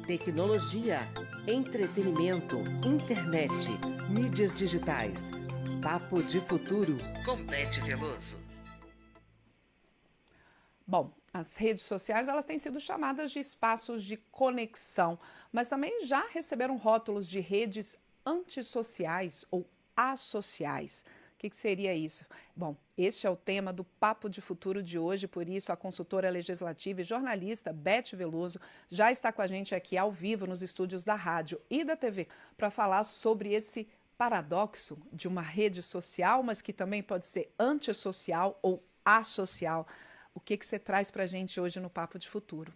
Tecnologia, entretenimento, internet, mídias digitais. Papo de Futuro com Beth Veloso. Bom, as redes sociais elas têm sido chamadas de espaços de conexão, mas também já receberam rótulos de redes antissociais ou associais. O que seria isso? Bom, este é o tema do Papo de Futuro de hoje, por isso a consultora legislativa e jornalista Beth Veloso já está com a gente aqui ao vivo nos estúdios da rádio e da TV para falar sobre esse paradoxo de uma rede social, mas que também pode ser antissocial ou asocial. O que você traz para a gente hoje no Papo de Futuro?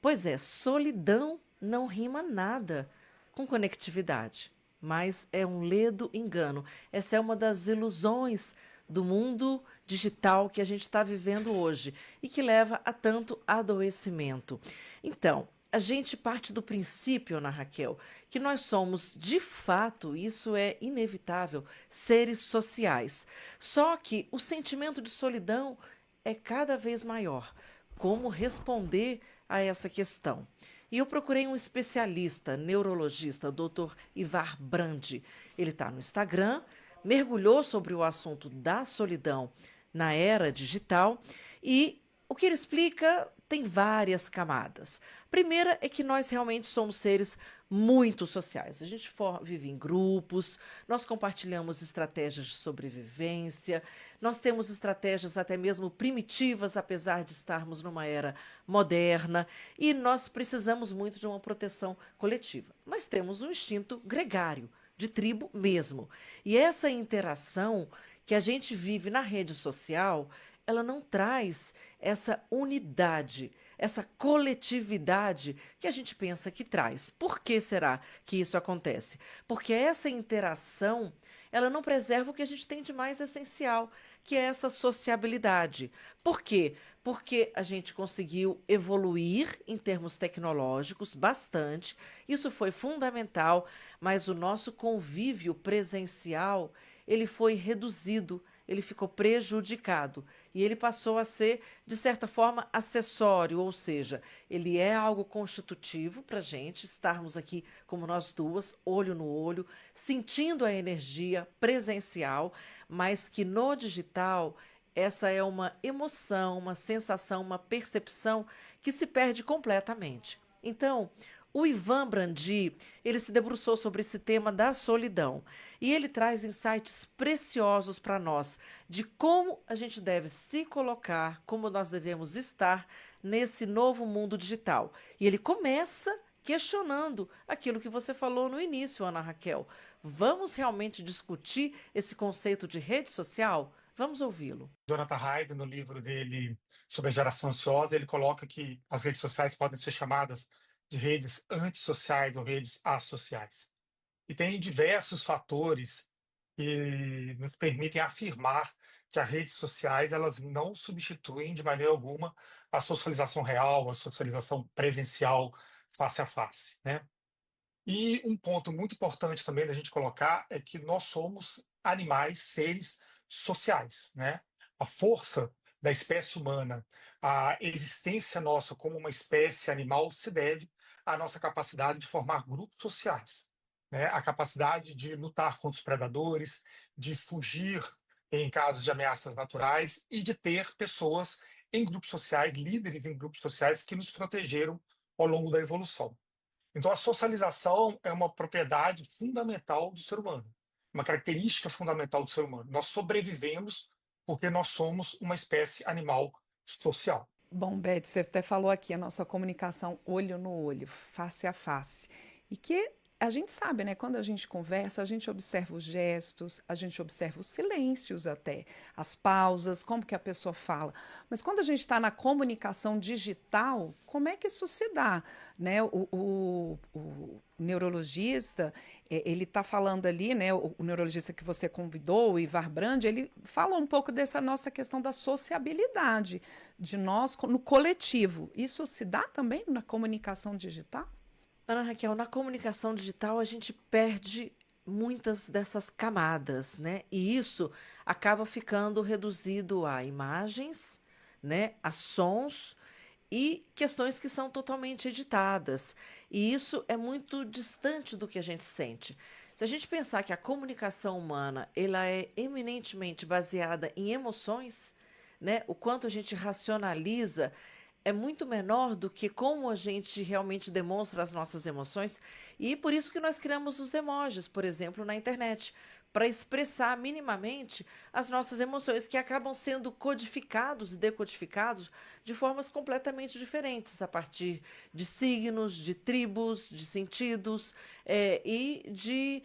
Pois é, solidão não rima nada com conectividade, mas é um ledo engano. Essa é uma das ilusões do mundo digital que a gente está vivendo hoje e que leva a tanto adoecimento. Então, a gente parte do princípio, Ana Raquel, que nós somos, de fato, isso é inevitável, seres sociais. Só que o sentimento de solidão é cada vez maior. Como responder a essa questão? E eu procurei um especialista, neurologista, o Dr. Ivar Brandi. Ele está no Instagram, mergulhou sobre o assunto da solidão na era digital e o que ele explica tem várias camadas. A primeira é que nós realmente somos seres muito sociais. A gente vive em grupos, nós compartilhamos estratégias de sobrevivência, nós temos estratégias até mesmo primitivas, apesar de estarmos numa era moderna, e nós precisamos muito de uma proteção coletiva. Nós temos um instinto gregário, de tribo mesmo. E essa interação que a gente vive na rede social, ela não traz essa unidade, essa coletividade que a gente pensa que traz. Por que será que isso acontece? Porque essa interação, ela não preserva o que a gente tem de mais essencial, que é essa sociabilidade. Por quê? Porque a gente conseguiu evoluir em termos tecnológicos bastante, isso foi fundamental, mas o nosso convívio presencial, ele foi reduzido, ele ficou prejudicado e ele passou a ser, de certa forma, acessório, ou seja, ele é algo constitutivo para a gente estarmos aqui como nós duas, olho no olho, sentindo a energia presencial, mas que no digital essa é uma emoção, uma sensação, uma percepção que se perde completamente. Então, o Ivan Brandi, ele se debruçou sobre esse tema da solidão e ele traz insights preciosos para nós de como a gente deve se colocar, como nós devemos estar nesse novo mundo digital. E ele começa questionando aquilo que você falou no início, Ana Raquel. Vamos realmente discutir esse conceito de rede social? Vamos ouvi-lo. Jonathan Haidt, no livro dele sobre a geração ansiosa, ele coloca que as redes sociais podem ser chamadas de redes antissociais ou redes associais. E tem diversos fatores que nos permitem afirmar que as redes sociais elas não substituem de maneira alguma a socialização real, a socialização presencial face a face, né? E um ponto muito importante também da gente colocar é que nós somos animais, seres sociais, né? A força da espécie humana, a existência nossa como uma espécie animal se deve à nossa capacidade de formar grupos sociais, né? A capacidade de lutar contra os predadores, de fugir em casos de ameaças naturais e de ter pessoas em grupos sociais, líderes em grupos sociais que nos protegeram ao longo da evolução. Então, a socialização é uma propriedade fundamental do ser humano, uma característica fundamental do ser humano. Nós sobrevivemos porque nós somos uma espécie animal social. Bom, Beth, você até falou aqui a nossa comunicação olho no olho, face a face. E que a gente sabe, né? Quando a gente conversa, a gente observa os gestos, a gente observa os silêncios até, as pausas, como que a pessoa fala. Mas quando a gente está na comunicação digital, como é que isso se dá? Né? O neurologista, ele está falando ali, né? O neurologista que você convidou, o Ivar Brandi, ele fala um pouco dessa nossa questão da sociabilidade, de nós no coletivo. Isso se dá também na comunicação digital? Ana Raquel, na comunicação digital a gente perde muitas dessas camadas, né? E isso acaba ficando reduzido a imagens, né? A sons e questões que são totalmente editadas. E isso é muito distante do que a gente sente. Se a gente pensar que a comunicação humana ela é eminentemente baseada em emoções, né, o quanto a gente racionaliza é muito menor do que como a gente realmente demonstra as nossas emoções. E por isso que nós criamos os emojis, por exemplo, na internet, para expressar minimamente as nossas emoções, que acabam sendo codificados e decodificados de formas completamente diferentes, a partir de signos, de tribos, de sentidos e de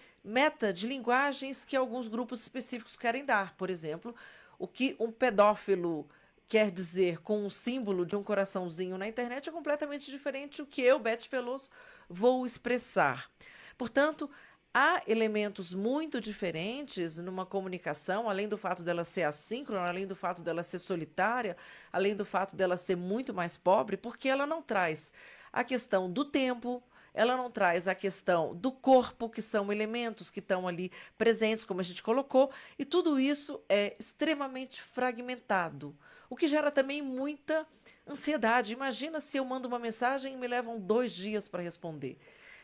de linguagens que alguns grupos específicos querem dar. Por exemplo, o que um pedófilo quer dizer com um símbolo de um coraçãozinho na internet é completamente diferente do que eu, Beth Veloso, vou expressar. Portanto, há elementos muito diferentes numa comunicação, além do fato dela ser assíncrona, além do fato dela ser solitária, além do fato dela ser muito mais pobre, porque ela não traz a questão do tempo, ela não traz a questão do corpo, que são elementos que estão ali presentes, como a gente colocou, e tudo isso é extremamente fragmentado, o que gera também muita ansiedade. Imagina se eu mando uma mensagem e me levam 2 dias para responder.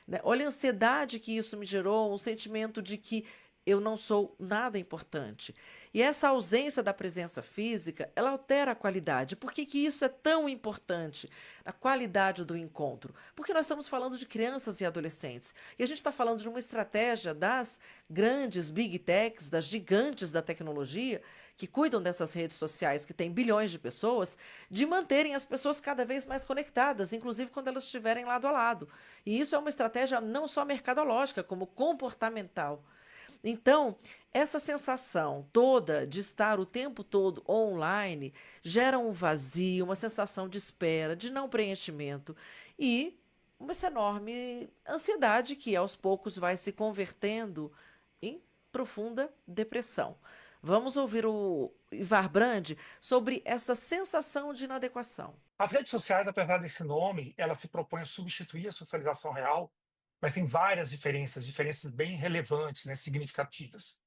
Né? Olha a ansiedade que isso me gerou, um sentimento de que eu não sou nada importante. E essa ausência da presença física, ela altera a qualidade. Por que que isso é tão importante? A qualidade do encontro. Porque nós estamos falando de crianças e adolescentes. E a gente está falando de uma estratégia das grandes big techs, das gigantes da tecnologia, que cuidam dessas redes sociais, que têm bilhões de pessoas, de manterem as pessoas cada vez mais conectadas, inclusive quando elas estiverem lado a lado. E isso é uma estratégia não só mercadológica, como comportamental. Então, essa sensação toda de estar o tempo todo online gera um vazio, uma sensação de espera, de não preenchimento e essa enorme ansiedade que aos poucos vai se convertendo em profunda depressão. Vamos ouvir o Ivar Brandi sobre essa sensação de inadequação. As redes sociais, apesar desse nome, elas se propõem a substituir a socialização real, mas tem várias diferenças bem relevantes, né, significativas.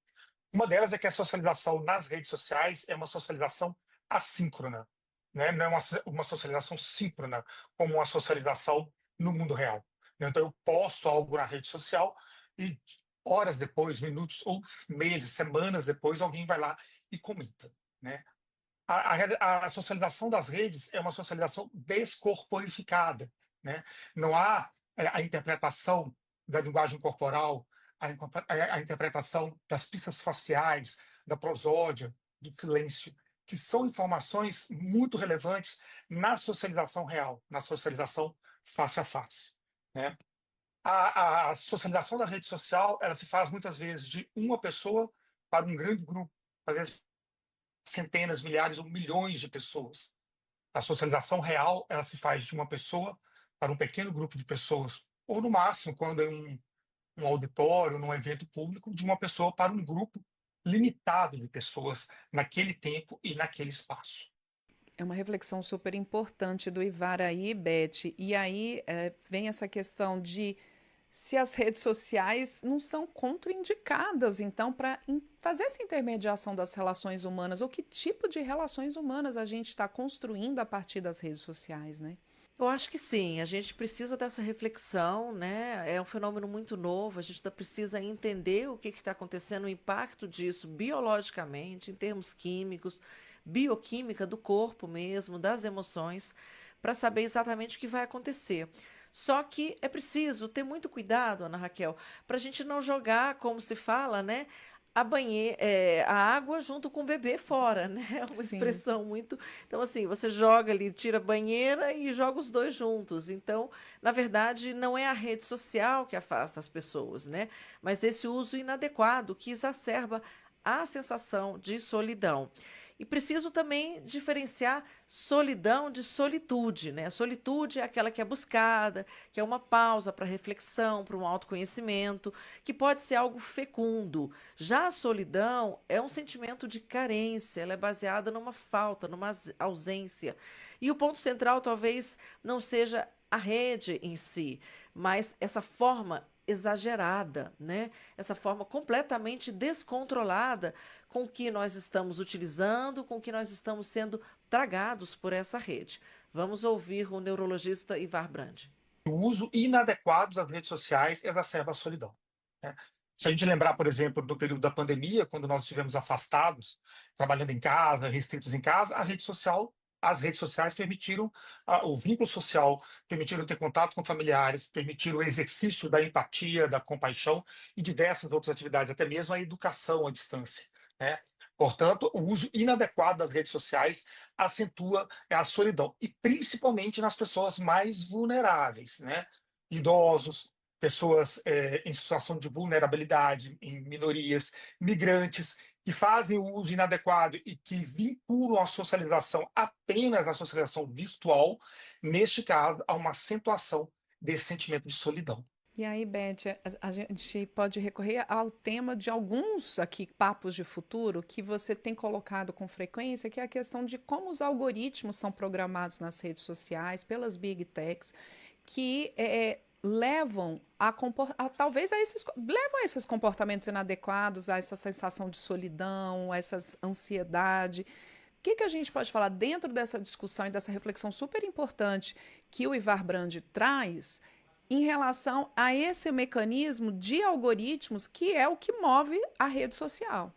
Uma delas é que a socialização nas redes sociais é uma socialização assíncrona, né? Não é uma socialização síncrona, como uma socialização no mundo real. Então, eu posto algo na rede social e horas depois, minutos ou meses, semanas depois, alguém vai lá e comenta, né? A socialização das redes é uma socialização descorporificada, né? Não há a interpretação da linguagem corporal, a interpretação das pistas faciais, da prosódia, do silêncio, que são informações muito relevantes na socialização real, na socialização face a face, né? A socialização da rede social, ela se faz muitas vezes de uma pessoa para um grande grupo, às vezes centenas, milhares ou milhões de pessoas. A socialização real, ela se faz de uma pessoa para um pequeno grupo de pessoas, ou no máximo, quando é um auditório, num evento público, de uma pessoa para um grupo limitado de pessoas naquele tempo e naquele espaço. É uma reflexão super importante do Ivar aí, Beth. E aí vem essa questão de se as redes sociais não são contraindicadas, então, para fazer essa intermediação das relações humanas, ou que tipo de relações humanas a gente está construindo a partir das redes sociais, né? Eu acho que sim, a gente precisa dessa reflexão, né? É um fenômeno muito novo, a gente precisa entender o que está acontecendo, o impacto disso biologicamente, em termos químicos, bioquímica do corpo mesmo, das emoções, para saber exatamente o que vai acontecer. Só que é preciso ter muito cuidado, Ana Raquel, para a gente não jogar, como se fala, né? A água junto com o bebê fora, né? É uma Sim. expressão muito. Então, assim, você joga ali, tira a banheira e joga os dois juntos. Então, na verdade, não é a rede social que afasta as pessoas, né? Mas esse uso inadequado que exacerba a sensação de solidão. E preciso também diferenciar solidão de solitude, né? A solitude é aquela que é buscada, que é uma pausa para reflexão, para um autoconhecimento, que pode ser algo fecundo. Já a solidão é um sentimento de carência, ela é baseada numa falta, numa ausência. E o ponto central talvez não seja a rede em si, mas essa forma exagerada, né? Essa forma completamente descontrolada com que nós estamos utilizando, com que nós estamos sendo tragados por essa rede. Vamos ouvir o neurologista Ivar Brandi. O uso inadequado das redes sociais exacerba a solidão, né? Se a gente lembrar, por exemplo, do período da pandemia, quando nós estivemos afastados, trabalhando em casa, restritos em casa, as redes sociais permitiram o vínculo social, permitiram ter contato com familiares, permitiram o exercício da empatia, da compaixão e diversas outras atividades, até mesmo a educação à distância, né? Portanto, o uso inadequado das redes sociais acentua a solidão, e principalmente nas pessoas mais vulneráveis, né? Idosos, pessoas em situação de vulnerabilidade, em minorias, migrantes, que fazem o uso inadequado e que vinculam a socialização apenas na socialização virtual, neste caso, há uma acentuação desse sentimento de solidão. E aí, Beth, a gente pode recorrer ao tema de alguns aqui papos de futuro que você tem colocado com frequência, que é a questão de como os algoritmos são programados nas redes sociais, pelas big techs, que levam talvez levam a esses comportamentos inadequados, a essa sensação de solidão, a essa ansiedade. O que a gente pode falar dentro dessa discussão e dessa reflexão super importante que o Ivar Brandi traz em relação a esse mecanismo de algoritmos que é o que move a rede social?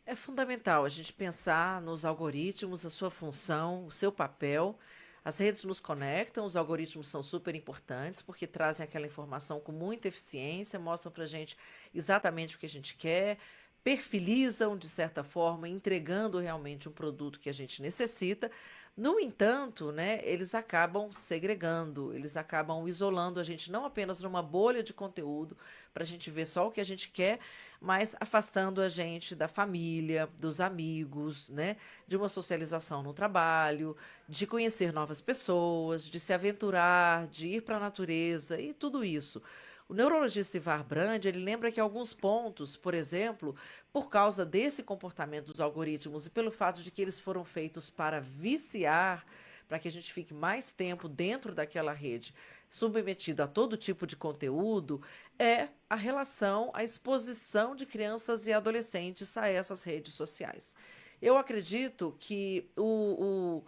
É fundamental a gente pensar nos algoritmos, a sua função, o seu papel. As redes nos conectam, os algoritmos são super importantes porque trazem aquela informação com muita eficiência, mostram para a gente exatamente o que a gente quer, perfilizam, de certa forma, entregando realmente um produto que a gente necessita. No entanto, né, eles acabam segregando, eles acabam isolando a gente não apenas numa bolha de conteúdo, para a gente ver só o que a gente quer, mas afastando a gente da família, dos amigos, né, de uma socialização no trabalho, de conhecer novas pessoas, de se aventurar, de ir para a natureza e tudo isso. O neurologista Ivar Brandi, ele lembra que alguns pontos, por exemplo, por causa desse comportamento dos algoritmos e pelo fato de que eles foram feitos para viciar, para que a gente fique mais tempo dentro daquela rede, submetido a todo tipo de conteúdo, é a relação, a exposição de crianças e adolescentes a essas redes sociais. Eu acredito que o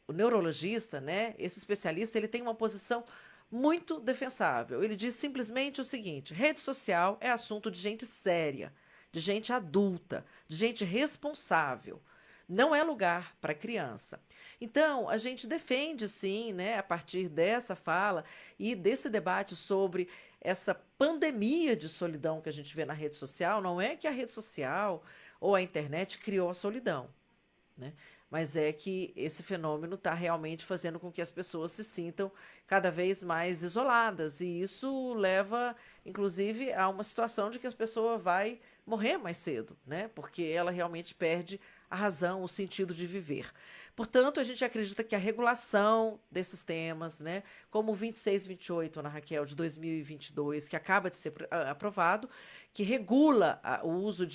neurologista, né, esse especialista, ele tem uma posição muito defensável. Ele diz simplesmente o seguinte: rede social é assunto de gente séria, de gente adulta, de gente responsável. Não é lugar para criança. Então, a gente defende, sim, né, a partir dessa fala e desse debate sobre essa pandemia de solidão que a gente vê na rede social. Não é que a rede social ou a internet criou a solidão, né? Mas é que esse fenômeno está realmente fazendo com que as pessoas se sintam cada vez mais isoladas. E isso leva, inclusive, a uma situação de que as pessoas vai morrer mais cedo, né? Porque ela realmente perde a razão, o sentido de viver. Portanto, a gente acredita que a regulação desses temas, né, como o 2628, Ana Raquel, de 2022, que acaba de ser aprovado, que regula o uso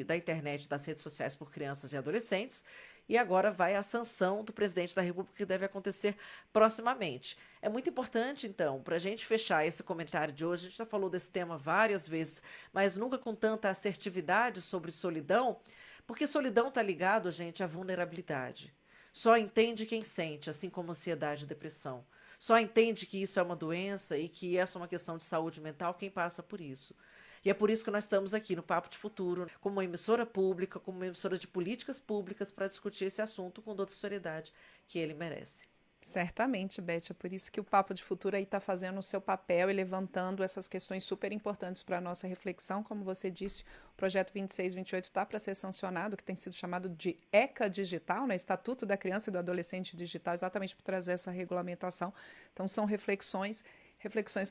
da internet, das redes sociais por crianças e adolescentes, e agora vai a sanção do presidente da República, que deve acontecer proximamente. É muito importante, então, para a gente fechar esse comentário de hoje, a gente já falou desse tema várias vezes, mas nunca com tanta assertividade sobre solidão, porque solidão está ligado, gente, à vulnerabilidade. Só entende quem sente, assim como ansiedade e depressão. Só entende que isso é uma doença e que essa é uma questão de saúde mental quem passa por isso. E é por isso que nós estamos aqui no Papo de Futuro, como uma emissora pública, como uma emissora de políticas públicas, para discutir esse assunto com toda a seriedade que ele merece. Certamente, Beth, é por isso que o Papo de Futuro aí está fazendo o seu papel e levantando essas questões super importantes para a nossa reflexão. Como você disse, o projeto 2628 está para ser sancionado, que tem sido chamado de ECA Digital, né? Estatuto da Criança e do Adolescente Digital, exatamente para trazer essa regulamentação. Então, são reflexões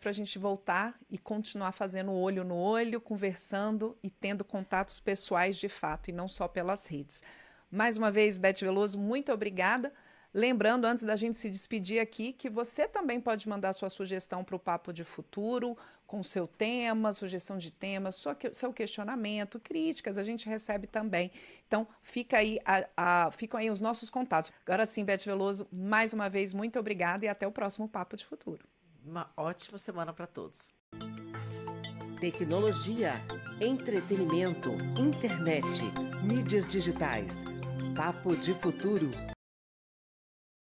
para a gente voltar e continuar fazendo olho no olho, conversando e tendo contatos pessoais de fato, e não só pelas redes. Mais uma vez, Beth Veloso, muito obrigada. Lembrando, antes da gente se despedir aqui, que você também pode mandar sua sugestão para o Papo de Futuro, com seu tema, sugestão de tema, seu questionamento, críticas, a gente recebe também. Então, ficam aí os nossos contatos. Agora sim, Beth Veloso, mais uma vez, muito obrigada e até o próximo Papo de Futuro. Uma ótima semana para todos. Tecnologia, entretenimento, internet, mídias digitais. Papo de Futuro.